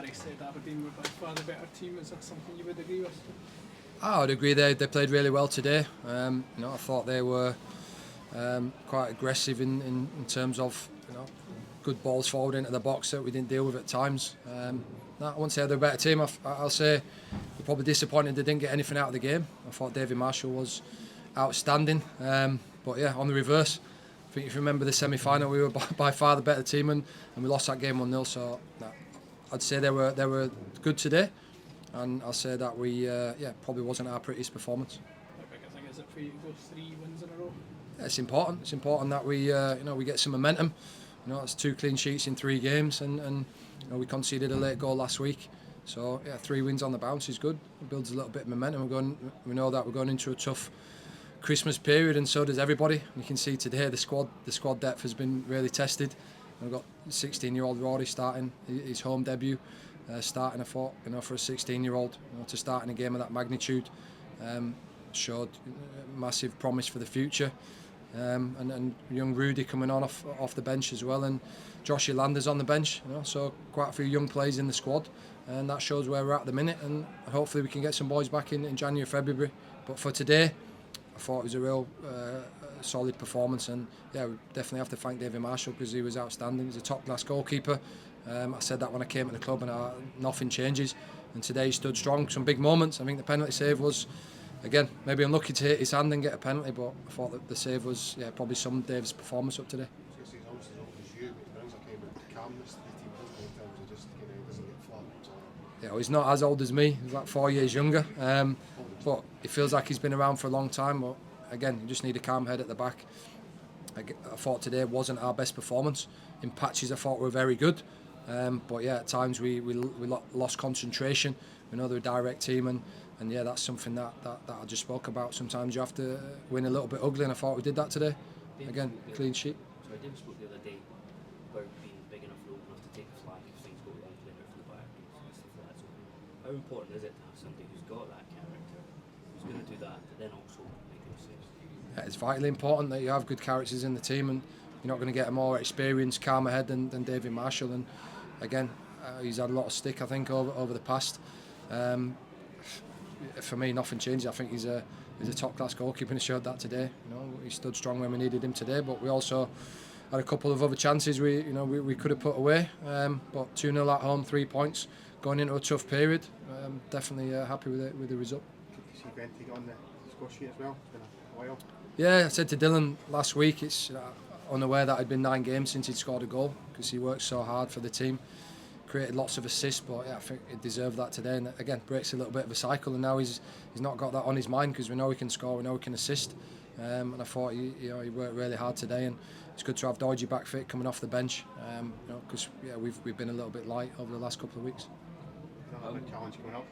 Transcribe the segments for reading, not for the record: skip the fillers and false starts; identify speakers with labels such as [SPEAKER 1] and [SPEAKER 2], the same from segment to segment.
[SPEAKER 1] Barry said Aberdeen were by far the better team. Is that something you would agree with?
[SPEAKER 2] I would agree. They played really well today. I thought they were quite aggressive in terms of good balls forward into the box that we didn't deal with at times. I won't say they're a better team. I'll say they're probably disappointed they didn't get anything out of the game. I thought David Marshall was outstanding. But yeah, on the reverse, I think if you remember the semi-final, we were by far the better team and we lost that game 1-0. So I'd say they were good today, and I'll say that we probably wasn't our prettiest performance.
[SPEAKER 1] How big a thing is it for you to go 3 wins in a row?
[SPEAKER 2] It's important. It's important that we we get some momentum. It's 2 clean sheets in 3 games, and we conceded a late goal last week. So 3 wins on the bounce is good. It builds a little bit of momentum. We know that we're going into a tough Christmas period, and so does everybody. You can see today the squad depth has been really tested. We've got 16-year-old Rory starting his home debut, starting a for a 16-year-old to start in a game of that magnitude showed massive promise for the future. And young Rudy coming on off the bench as well, and Josh Yolanda's on the bench. So quite a few young players in the squad, and that shows where we're at the minute. And hopefully we can get some boys back in January, February. But for today, I thought it was a real solid performance, and we definitely have to thank David Marshall because he was outstanding. He's a top-class goalkeeper. I said that when I came to the club, and nothing changes. And today he stood strong. Some big moments. I think the penalty save was, again, maybe unlucky to hit his hand and get a penalty, but I thought that the save was probably some of Dave's performance up today.
[SPEAKER 3] He's almost as old as you, but he brings a kind of calmness to the team, doesn't he, in terms of just doesn't get flat.
[SPEAKER 2] He's not as old as me. He's like 4 years younger, but it feels like he's been around for a long time. But again, you just need a calm head at the back. I thought today wasn't our best performance. In patches, I thought we were very good, but at times we lost concentration. We know they're a direct team, and that's something that I just spoke about. Sometimes you have to win a little bit ugly, and I thought we did that today. Again, clean sheet.
[SPEAKER 4] So David spoke the other day about being big enough and old enough to take a flag if things go wrong, playing out from the back and stuff like that. So how important is it to have somebody who's got that character, who's going to do that, but then also make those saves?
[SPEAKER 2] It's vitally important that you have good characters in the team, and you're not going to get a more experienced, calmer head than David Marshall. And again, he's had a lot of stick, I think, over the past. For me, nothing changes. I think he's a top-class goalkeeper, and he showed that today. He stood strong when we needed him today, but we also had a couple of other chances we could have put away. But 2-0 at home, 3 points, going into a tough period. Definitely happy with the result.
[SPEAKER 3] Good to see Venti on the score sheet as well. It's been a while.
[SPEAKER 2] Yeah, I said to Dylan last week, it's unaware that it'd been 9 games since he'd scored a goal because he worked so hard for the team. Created lots of assists, but I think he deserved that today. And again, breaks a little bit of a cycle, and now he's not got that on his mind because we know he can score, we know he can assist. And I thought he worked really hard today, and it's good to have Doidge back fit coming off the bench. Because we've been a little bit light over the last couple of weeks.
[SPEAKER 3] Another big challenge coming up.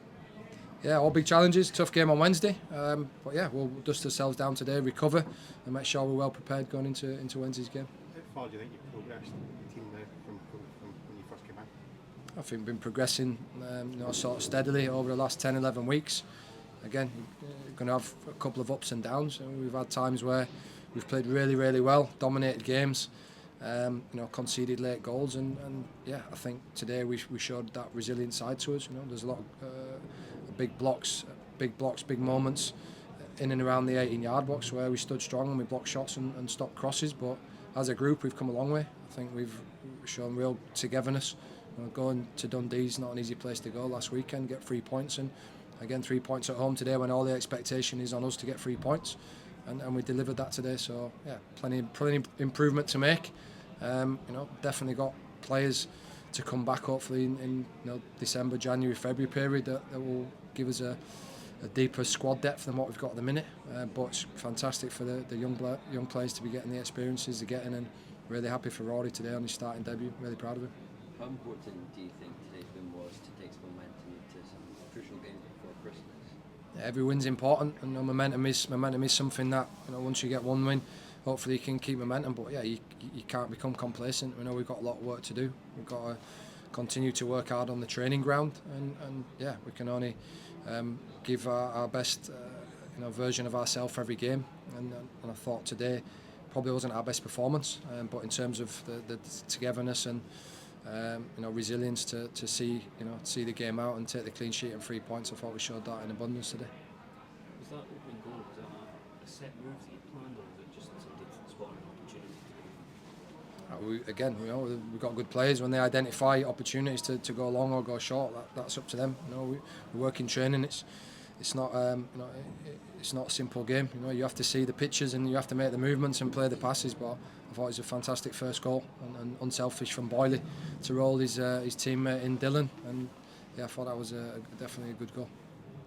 [SPEAKER 2] Yeah, all big challenges. Tough game on Wednesday, but we'll dust ourselves down today, recover, and make sure we're well prepared going into Wednesday's game.
[SPEAKER 3] How far do you think you've progressed the team now from when you first came in?
[SPEAKER 2] I think we've been progressing sort of steadily over the last 10-11 weeks. Again, we're going to have a couple of ups and downs. We've had times where we've played really, really well, dominated games, conceded late goals, and I think today we showed that resilient side to us. There's a lot of big blocks, big moments in and around the 18-yard box where we stood strong and we blocked shots and stopped crosses. But as a group, we've come a long way. I think we've shown real togetherness. Going to Dundee's not an easy place to go last weekend, get 3 points, and again 3 points at home today when all the expectation is on us to get 3 points, and we delivered that today. So plenty improvement to make. Definitely got players to come back hopefully in December, January, February period that will give us a deeper squad depth than what we've got at the minute. But it's fantastic for the young players to be getting the experiences they're getting, and really happy for Rory today on his starting debut. Really proud of him.
[SPEAKER 5] How important do you think today's win was to take some momentum into some crucial games before Christmas?
[SPEAKER 2] Every win's important, and momentum is something that once you get one win, hopefully you can keep momentum. But you can't become complacent. We know we've got a lot of work to do. We've got to continue to work hard on the training ground, and we can only give our best version of ourselves every game. And I thought today probably wasn't our best performance, but in terms of the togetherness and resilience to see the game out and take the clean sheet and 3 points. I thought we showed that in abundance today.
[SPEAKER 4] Was that opening goal, was that a set move that you planned, or was it just somebody spotting an opportunity?
[SPEAKER 2] We've got good players. When they identify opportunities to go long or go short, that's up to them. We work in training. It's not it's not a simple game. You have to see the pictures and you have to make the movements and play the passes. But I thought it was a fantastic first goal and unselfish from Boyley to roll his teammate in Dylan. And I thought that was definitely a good goal.